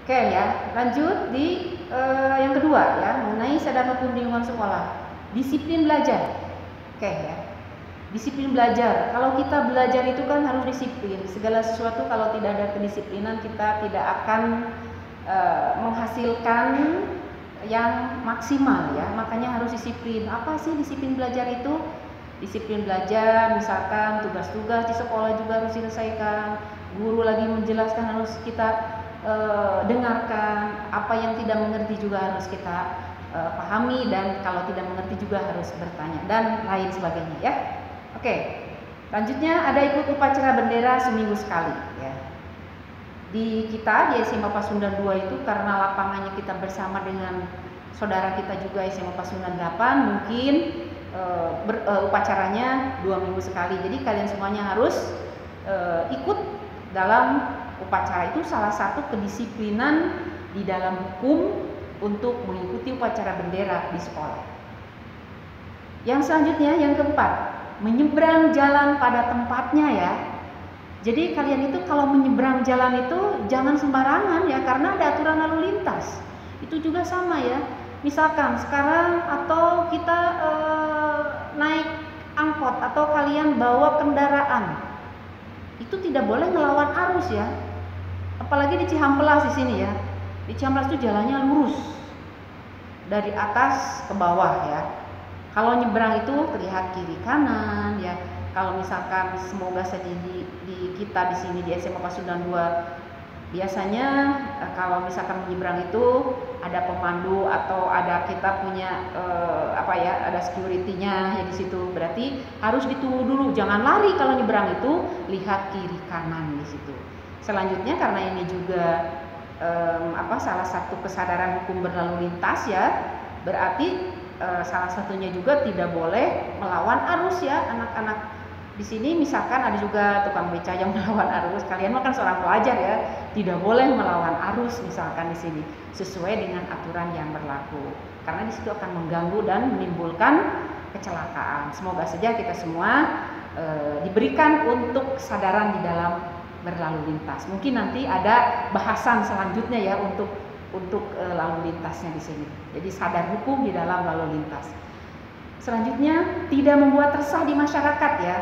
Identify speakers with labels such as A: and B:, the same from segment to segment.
A: Oke ya, lanjut di yang kedua ya, mengenai sadar hukum di lingkungan sekolah. Disiplin belajar. Oke ya. Disiplin belajar. Kalau kita belajar itu kan harus disiplin. Segala sesuatu kalau tidak ada kedisiplinan kita tidak akan menghasilkan yang maksimal ya. Makanya harus disiplin. Apa sih disiplin belajar itu? Disiplin belajar, misalkan tugas-tugas di sekolah juga harus diselesaikan. Guru lagi menjelaskan harus kita dengarkan, apa yang tidak mengerti juga harus kita pahami, dan kalau tidak mengerti juga harus bertanya dan lain sebagainya ya. Oke, lanjutnya ada ikut upacara bendera seminggu sekali ya. Di kita di SMA Pasundan 2 itu karena lapangannya kita bersama dengan saudara kita juga SMA Pasundan 8, mungkin upacaranya 2 minggu sekali. Jadi kalian semuanya harus ikut dalam upacara. Itu salah satu kedisiplinan di dalam hukum untuk mengikuti upacara bendera di sekolah. Yang selanjutnya, yang keempat, menyeberang jalan pada tempatnya ya. Jadi kalian itu kalau menyeberang jalan itu jangan sembarangan ya, karena ada aturan lalu lintas. Itu juga sama ya. Misalkan sekarang atau kita naik angkot atau kalian bawa kendaraan, itu tidak boleh ngelawan arus ya. Apalagi di Cihampelas di sini ya. Di Cihampelas itu jalannya lurus dari atas ke bawah ya. Kalau nyebrang itu terlihat kiri kanan ya. Kalau misalkan semoga saja di kita di sini di SMA Pasundan 2 biasanya kalau misalkan menyeberang itu ada pemandu atau ada kita punya ada security-nya ya di situ. Berarti harus ditunggu dulu, jangan lari kalau nyebrang itu, lihat kiri kanan di situ. Selanjutnya karena ini juga salah satu kesadaran hukum berlalu lintas ya, berarti salah satunya juga tidak boleh melawan arus ya anak-anak. Di sini misalkan ada juga tukang beca yang melawan arus, kalian kan seorang pelajar ya, tidak boleh melawan arus misalkan di sini, sesuai dengan aturan yang berlaku. Karena di situ akan mengganggu dan menimbulkan kecelakaan. Semoga saja kita semua diberikan untuk kesadaran di dalam berlalu lintas. Mungkin nanti ada bahasan selanjutnya ya untuk lalu lintasnya di sini. Jadi sadar hukum di dalam lalu lintas. Selanjutnya tidak membuat resah di masyarakat ya.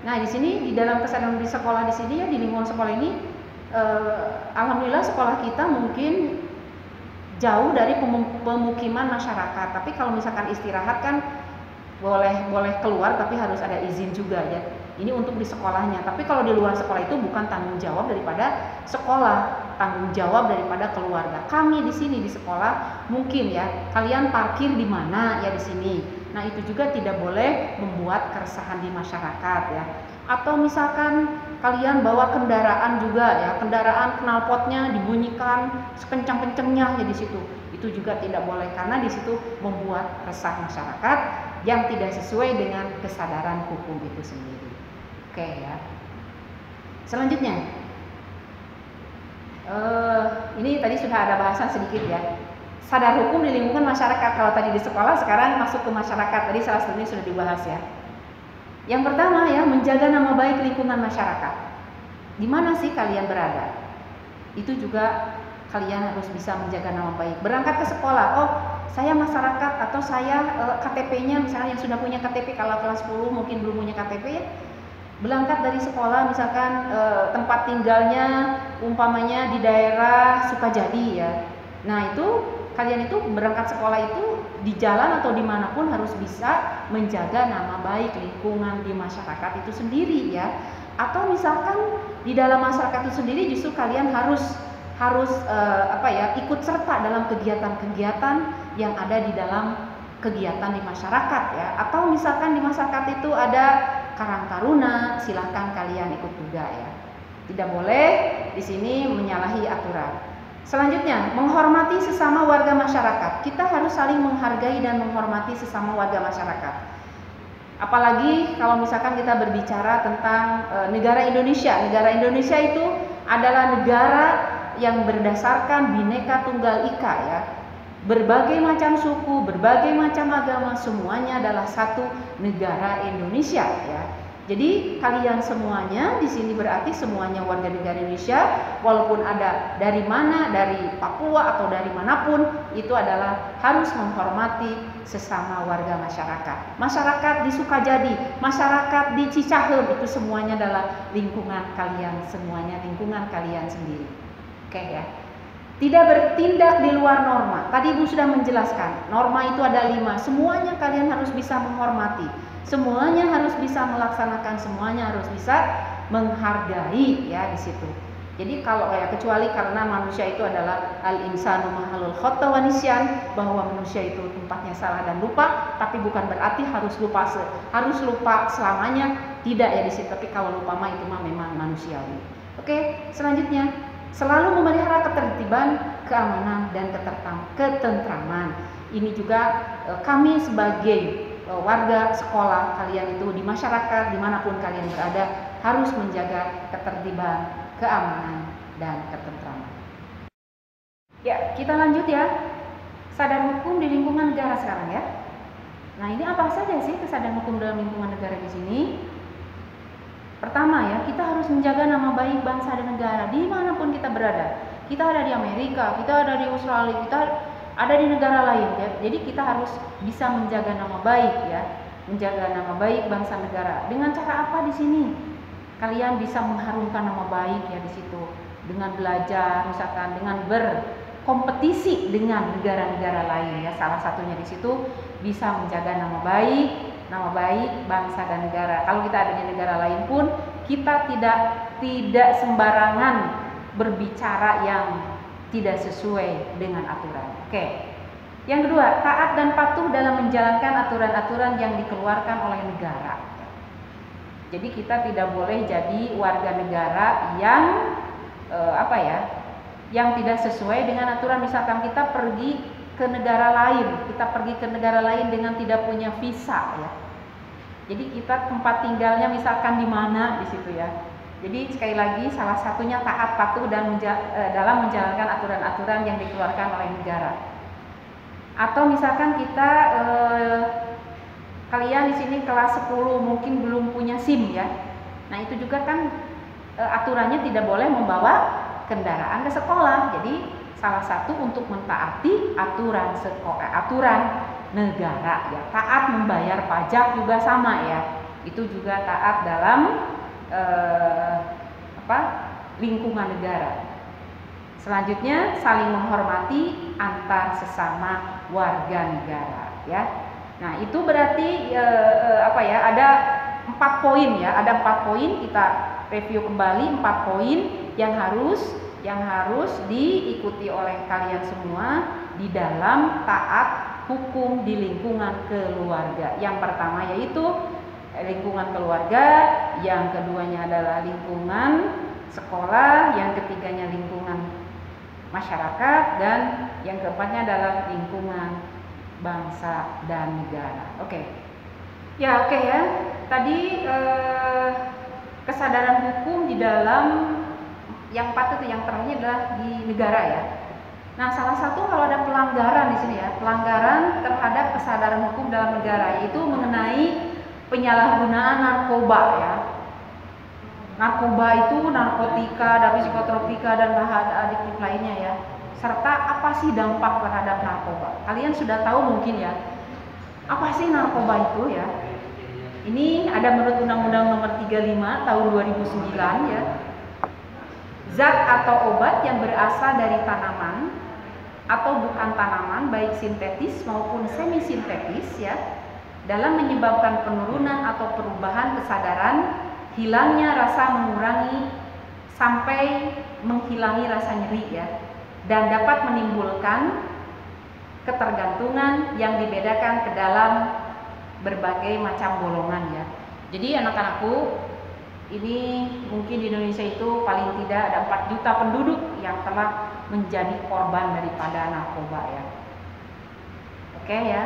A: Nah di sini di dalam kesadaran di sekolah di sini ya, di lingkungan sekolah ini, alhamdulillah sekolah kita mungkin jauh dari pemukiman masyarakat. Tapi kalau misalkan istirahat kan boleh keluar, tapi harus ada izin juga ya. Ini untuk di sekolahnya. Tapi kalau di luar sekolah itu bukan tanggung jawab daripada sekolah, tanggung jawab daripada keluarga. Kami di sini di sekolah mungkin ya, kalian parkir di mana ya di sini. Nah itu juga tidak boleh membuat keresahan di masyarakat ya. Atau misalkan kalian bawa kendaraan juga ya, kendaraan knalpotnya dibunyikan sekencang-kencangnya ya di situ. Itu juga tidak boleh karena di situ membuat resah masyarakat yang tidak sesuai dengan kesadaran hukum itu sendiri. Oke ya. Selanjutnya, ini tadi sudah ada bahasan sedikit ya. Sadar hukum di lingkungan masyarakat. Kalau tadi di sekolah, sekarang masuk ke masyarakat. Tadi salah satunya sudah dibahas ya. Yang pertama ya, menjaga nama baik lingkungan masyarakat. Di mana sih kalian berada? Itu juga kalian harus bisa menjaga nama baik. Berangkat ke sekolah, oh saya masyarakat atau saya KTP-nya misalnya yang sudah punya KTP, kalau kelas 10 mungkin belum punya KTP ya. Berangkat dari sekolah misalkan tempat tinggalnya umpamanya di daerah Sukajadi ya. Nah itu kalian itu berangkat sekolah itu di jalan atau dimanapun harus bisa menjaga nama baik lingkungan di masyarakat itu sendiri ya. Atau misalkan di dalam masyarakat itu sendiri justru kalian harus ikut serta dalam kegiatan-kegiatan yang ada di dalam kegiatan di masyarakat ya. Atau misalkan di masyarakat itu ada Karang Taruna, silahkan kalian ikut juga ya. Tidak boleh di sini menyalahi aturan. Selanjutnya, menghormati sesama warga masyarakat. Kita harus saling menghargai dan menghormati sesama warga masyarakat. Apalagi kalau misalkan kita berbicara tentang negara Indonesia. Negara Indonesia itu adalah negara yang berdasarkan Bhinneka Tunggal Ika ya. Berbagai macam suku, berbagai macam agama, semuanya adalah satu negara Indonesia ya. Jadi kalian semuanya di sini berarti semuanya warga negara Indonesia, walaupun ada dari mana, dari Papua atau dari manapun, itu adalah harus menghormati sesama warga masyarakat. Masyarakat di Sukajadi, masyarakat di Cicahem, itu semuanya adalah lingkungan kalian, semuanya lingkungan kalian sendiri. Oke ya. Tidak bertindak di luar norma. Tadi Ibu sudah menjelaskan, norma itu ada 5. Semuanya kalian harus bisa menghormati. Semuanya harus bisa melaksanakan, semuanya harus bisa menghargai ya di situ. Jadi kalau kecuali karena manusia itu adalah al-insanu mahalul khata wa nisyan, bahwa manusia itu tempatnya salah dan lupa, tapi bukan berarti harus lupa selamanya, tidak ya di situ. Tapi kalau lupa mah itu mah memang manusiawi. Oke, selanjutnya selalu memelihara ketertiban, keamanan dan ketentraman. Ini juga kami sebagai warga sekolah kalian itu di masyarakat dimanapun kalian berada harus menjaga ketertiban, keamanan dan ketentraman. Ya, kita lanjut ya. Sadar hukum di lingkungan negara sekarang ya. Nah, ini apa saja sih kesadaran hukum dalam lingkungan negara di sini? Pertama ya, kita harus menjaga nama baik bangsa dan negara dimanapun kita berada. Kita ada di Amerika, kita ada di Australia, kita ada di negara lain ya. Jadi kita harus bisa menjaga nama baik ya, menjaga nama baik bangsa negara. Dengan cara apa di sini? Kalian bisa mengharumkan nama baik ya di situ dengan belajar, misalkan dengan berkompetisi dengan negara-negara lain ya. Salah satunya di situ bisa menjaga nama baik bangsa dan negara. Kalau kita ada di negara lain pun kita tidak sembarangan berbicara yang tidak sesuai dengan aturan. Oke. Yang kedua, taat dan patuh dalam menjalankan aturan-aturan yang dikeluarkan oleh negara. Jadi kita tidak boleh jadi warga negara yang yang tidak sesuai dengan aturan. Misalkan kita pergi ke negara lain dengan tidak punya visa ya. Jadi kita tempat tinggalnya misalkan di mana di situ ya. Jadi sekali lagi salah satunya taat patuh dan dalam menjalankan aturan-aturan yang dikeluarkan oleh negara. Atau misalkan kita kalian di sini kelas 10 mungkin belum punya SIM ya. Nah, itu juga kan aturannya tidak boleh membawa kendaraan ke sekolah. Jadi salah satu untuk mentaati aturan negara ya. Taat membayar pajak juga sama ya. Itu juga taat dalam lingkungan negara. Selanjutnya saling menghormati antar sesama warga negara ya. Nah, itu berarti ada 4 poin ya. Ada 4 poin, kita review kembali 4 poin yang harus diikuti oleh kalian semua di dalam taat hukum di lingkungan keluarga. Yang pertama yaitu lingkungan keluarga, yang keduanya adalah lingkungan sekolah, yang ketiganya lingkungan masyarakat, dan yang keempatnya adalah lingkungan bangsa dan negara. Oke. Ya. Tadi kesadaran hukum di dalam yang 4 itu, yang terakhir adalah di negara ya. Nah, salah satu kalau ada pelanggaran di sini ya, pelanggaran terhadap kesadaran hukum dalam negara, yaitu mengenai penyalahgunaan narkoba ya. Narkoba itu narkotika, dan psikotropika dan bahan adiktif lainnya ya. Serta apa sih dampak terhadap narkoba? Kalian sudah tahu mungkin ya. Apa sih narkoba itu ya? Ini ada menurut Undang-Undang Nomor 35 tahun 2009 ya. Zat atau obat yang berasal dari tanaman atau bukan tanaman, baik sintetis maupun semi sintetis ya, dalam menyebabkan penurunan atau perubahan kesadaran, hilangnya rasa, mengurangi sampai menghilangi rasa nyeri ya, dan dapat menimbulkan ketergantungan yang dibedakan ke dalam berbagai macam golongan ya. Jadi anak-anakku, ini mungkin di Indonesia itu paling tidak ada 4 juta penduduk yang telah menjadi korban daripada narkoba ya. Oke ya.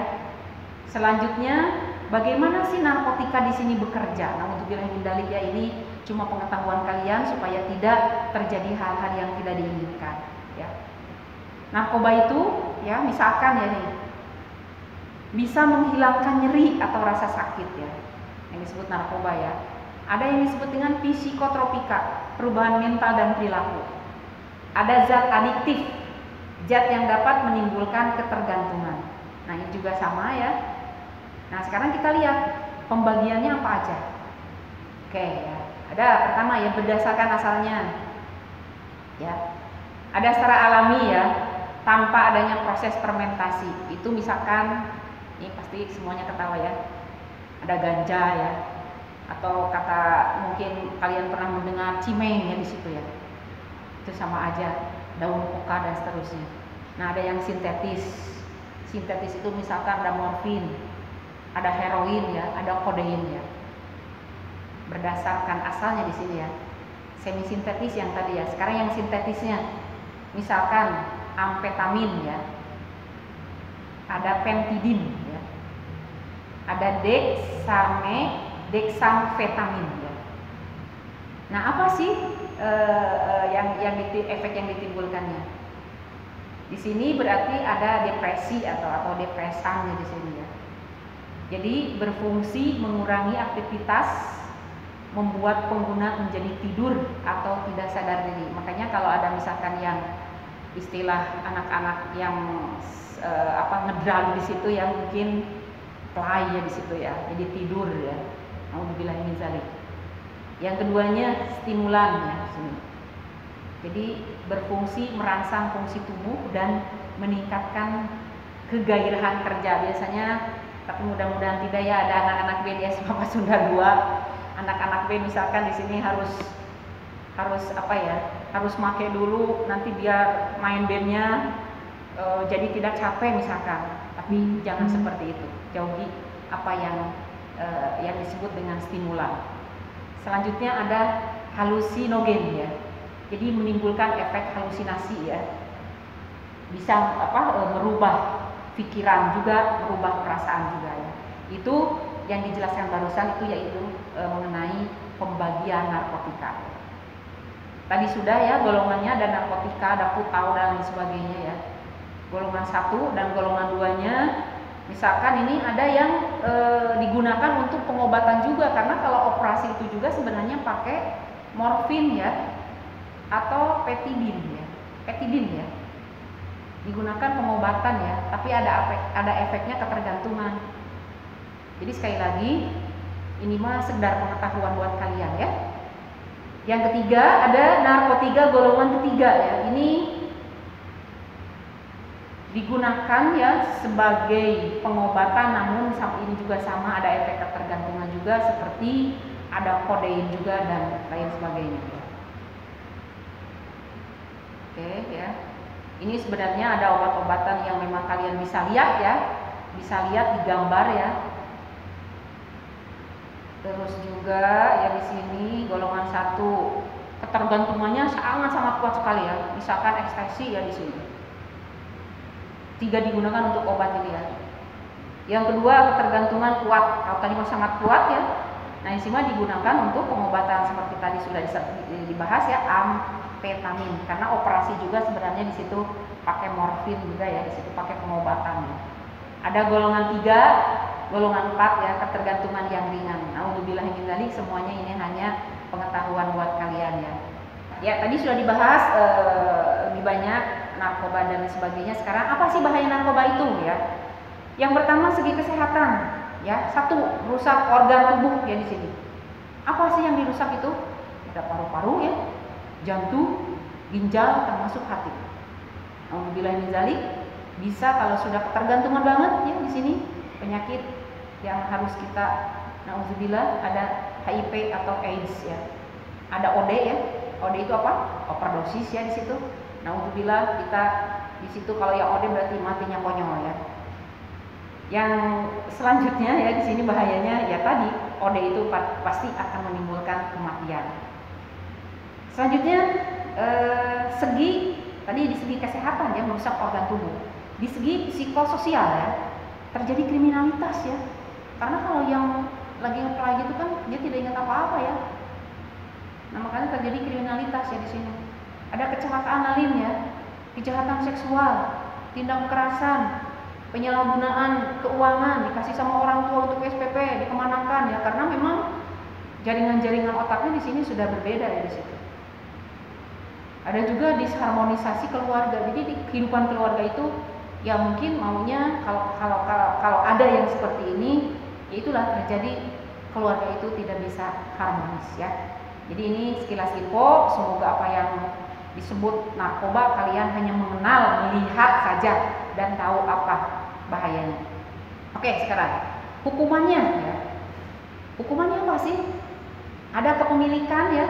A: Selanjutnya, bagaimana sih narkotika di sini bekerja? Nah, untuk bilang dalik ya, ini cuma pengetahuan kalian supaya tidak terjadi hal-hal yang tidak diinginkan ya. Narkoba itu ya, misalkan ya nih, bisa menghilangkan nyeri atau rasa sakit ya, yang disebut narkoba ya. Ada yang disebut dengan psikotropika, perubahan mental dan perilaku. Ada zat adiktif, zat yang dapat menimbulkan ketergantungan. Nah, ini juga sama ya. Nah, sekarang kita lihat pembagiannya apa aja. Oke ya. Ada pertama ya, berdasarkan asalnya. Ya. Ada secara alami ya, tanpa adanya proses fermentasi. Itu misalkan, ini pasti semuanya ketawa ya. Ada ganja ya. Atau kata mungkin kalian pernah mendengar cimeng ya di situ ya. Itu sama aja, daun koka dan seterusnya. Nah, ada yang sintetis. Sintetis itu misalkan ada morfin, ada heroin ya, ada kodein ya. Berdasarkan asalnya di sini ya. Semi sintetis yang tadi ya. Sekarang yang sintetisnya, misalkan amfetamin ya. Ada pentidin ya. Ada dexamfetamin ya. Nah, apa sih efek yang ditimbulkannya? Di sini berarti ada depresi atau depresan di sini ya. Jadi berfungsi mengurangi aktivitas, membuat pengguna menjadi tidur atau tidak sadar diri. Makanya kalau ada misalkan yang istilah anak-anak yang ngedral di situ ya, mungkin play ya di situ ya, jadi tidur ya. Alhamdulillah min zalik. Yang keduanya stimulan ya. Jadi berfungsi merangsang fungsi tubuh dan meningkatkan kegairahan kerja. Biasanya, tapi mudah-mudahan tidak ya, ada anak-anak BDS Mama Sunda 2. Anak-anak B misalkan di sini harus harus make dulu nanti biar main bandnya jadi tidak capek misalkan. Tapi jangan seperti itu. Jauhi apa yang disebut dengan stimulan. Selanjutnya ada halusinogen ya. Jadi menimbulkan efek halusinasi ya. Bisa merubah pikiran juga, merubah perasaan juga ya. Itu yang dijelaskan barusan itu yaitu mengenai pembagian narkotika. Tadi sudah ya, golongannya ada narkotika, ada putau dan lain sebagainya ya. Golongan 1 dan golongan 2-nya misalkan ini ada yang digunakan untuk pengobatan juga, karena kalau operasi itu juga sebenarnya pakai morfin ya atau petidin ya. Petidin ya. Digunakan pengobatan ya, tapi ada efeknya ketergantungan. Jadi sekali lagi, ini mah sekedar pengetahuan buat kalian ya. Yang ketiga ada narkotika golongan ketiga ya. Ini digunakan ya sebagai pengobatan, namun ini juga sama ada efek ketergantungan juga, seperti ada kodein juga dan lain sebagainya. Oke ya. Ini sebenarnya ada obat-obatan yang memang kalian bisa lihat ya, bisa lihat di gambar ya. Terus juga ya di sini golongan 1 ketergantungannya sangat kuat sekali ya. Misalkan ekstasi ya di sini. 3 digunakan untuk obat ini ya. Yang kedua ketergantungan kuat, kalau tadi sangat kuat ya. Nah, ini semua digunakan untuk pengobatan seperti tadi sudah dibahas ya, amfetamin. Karena operasi juga sebenarnya di situ pakai morfin juga ya, di situ pakai pengobatan ya. Ada golongan 3, golongan 4 ya, ketergantungan yang ringan. Alhamdulillah min dzalik, semuanya ini hanya pengetahuan buat kalian ya. Ya, tadi sudah dibahas lebih banyak narkoba dan sebagainya. Sekarang apa sih bahaya narkoba itu ya? Yang pertama segi kesehatan ya. 1, merusak organ tubuh ya di sini. Apa sih yang dirusak itu? Ada paru-paru ya, jantung, ginjal, termasuk hati. Alhamdulillah min dzalik, bisa kalau sudah ketergantungan banget ya di sini, penyakit yang harus kita nauzubillah, ada HIV atau AIDS ya. Ada OD ya. OD itu apa? Overdosis ya di situ. Nauzubillah, kita di situ kalau yang OD berarti matinya konyol ya. Yang selanjutnya ya di sini bahayanya ya tadi, OD itu pasti akan menimbulkan kematian. Selanjutnya tadi di segi kesehatan ya, merusak organ tubuh. Di segi psikososial ya, terjadi kriminalitas ya. Karena kalau yang lagi nge-play gitu kan dia tidak ingat apa-apa ya. Nah, makanya terjadi kriminalitas ya di sini. Ada kecelakaan lain ya, kejahatan seksual, tindak kekerasan, penyalahgunaan keuangan, dikasih sama orang tua untuk SPP, dikemanakan ya, karena memang jaringan-jaringan otaknya di sini sudah berbeda ya di situ. Ada juga disharmonisasi keluarga. Jadi di kehidupan keluarga itu ya mungkin maunya kalau ada yang seperti ini, ya itulah terjadi keluarga itu tidak bisa harmonis ya. Jadi ini sekilas info, semoga apa yang disebut narkoba kalian hanya mengenal, melihat saja dan tahu apa bahayanya. Oke, sekarang hukumannya ya. Hukumannya apa sih? Ada kepemilikan ya.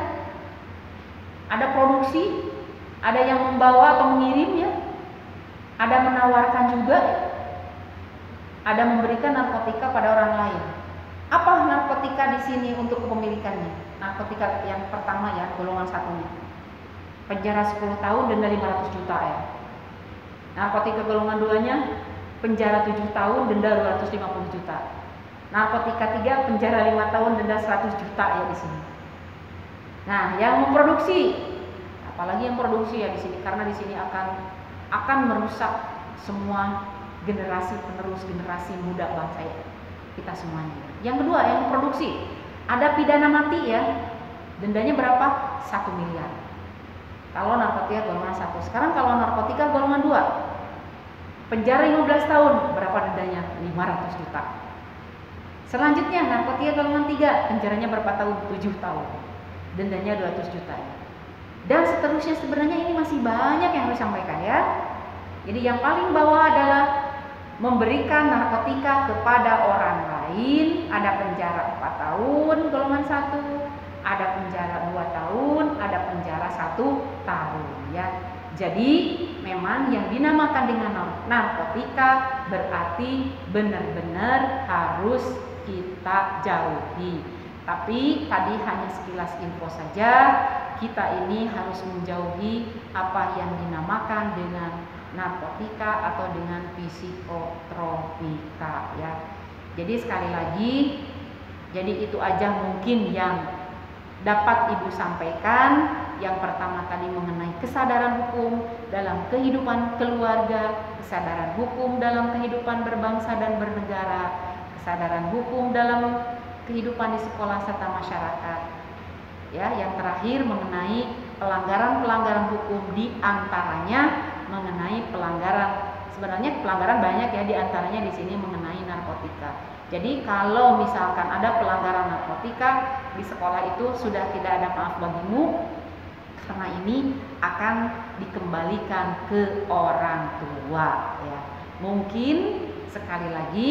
A: Ada produksi, ada yang membawa atau mengirim ya. Ada menawarkan juga, ada memberikan narkotika pada orang lain. Apa narkotika di sini untuk kepemilikannya? Narkotika yang pertama ya, golongan satunya. Penjara 10 tahun, denda 500 juta ya. Narkotika golongan 2-nya, penjara 7 tahun, denda 250 juta. Narkotika 3, penjara 5 tahun, denda 100 juta ya di sini. Nah, yang memproduksi, apalagi yang produksi ya di sini, karena di sini akan merusak semua generasi penerus, generasi muda bangsa ya, kita semuanya. Yang kedua, yang memproduksi, ada pidana mati ya, dendanya berapa? 1 miliar. Kalau narkotika golongan 1. Sekarang kalau narkotika golongan 2, penjara 15 tahun, berapa dendanya? 500 juta. Selanjutnya narkotika golongan 3, penjaranya berapa tahun? 7 tahun. Dendanya 200 juta. Dan seterusnya, sebenarnya ini masih banyak yang harus disampaikan ya. Jadi yang paling bawah adalah memberikan narkotika kepada orang lain, ada penjara 4 tahun golongan 1, ada penjara 2 tahun, ada penjara 1 tahun ya. Jadi memang yang dinamakan dengan narkotika berarti benar-benar harus kita jauhi. Tapi tadi hanya sekilas info saja, kita ini harus menjauhi apa yang dinamakan dengan narkotika atau dengan psikotropika ya. Jadi sekali lagi, jadi itu aja mungkin yang dapat Ibu sampaikan. Yang pertama tadi mengenai kesadaran hukum dalam kehidupan keluarga, kesadaran hukum dalam kehidupan berbangsa dan bernegara, kesadaran hukum dalam kehidupan di sekolah serta masyarakat. Ya, yang terakhir mengenai pelanggaran-pelanggaran hukum, di antaranya mengenai pelanggaran, sebenarnya pelanggaran banyak ya, di antaranya di sini mengenai narkotika. Jadi kalau misalkan ada pelanggaran narkotika di sekolah itu sudah tidak ada maaf bagimu, karena ini akan dikembalikan ke orang tua ya. Mungkin sekali lagi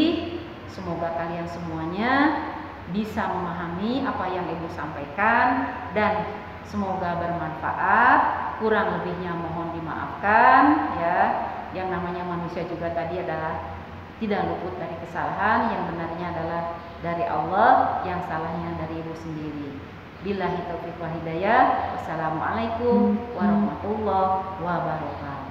A: semoga kalian semuanya bisa memahami apa yang Ibu sampaikan dan semoga bermanfaat. Kurang lebihnya mohon dimaafkan ya. Yang namanya manusia juga tadi adalah tidak luput dari kesalahan, yang benarnya adalah dari Allah, yang salahnya dari Ibu sendiri. Billahi taufiq wal hidayah. Wassalamualaikum warahmatullahi wabarakatuh.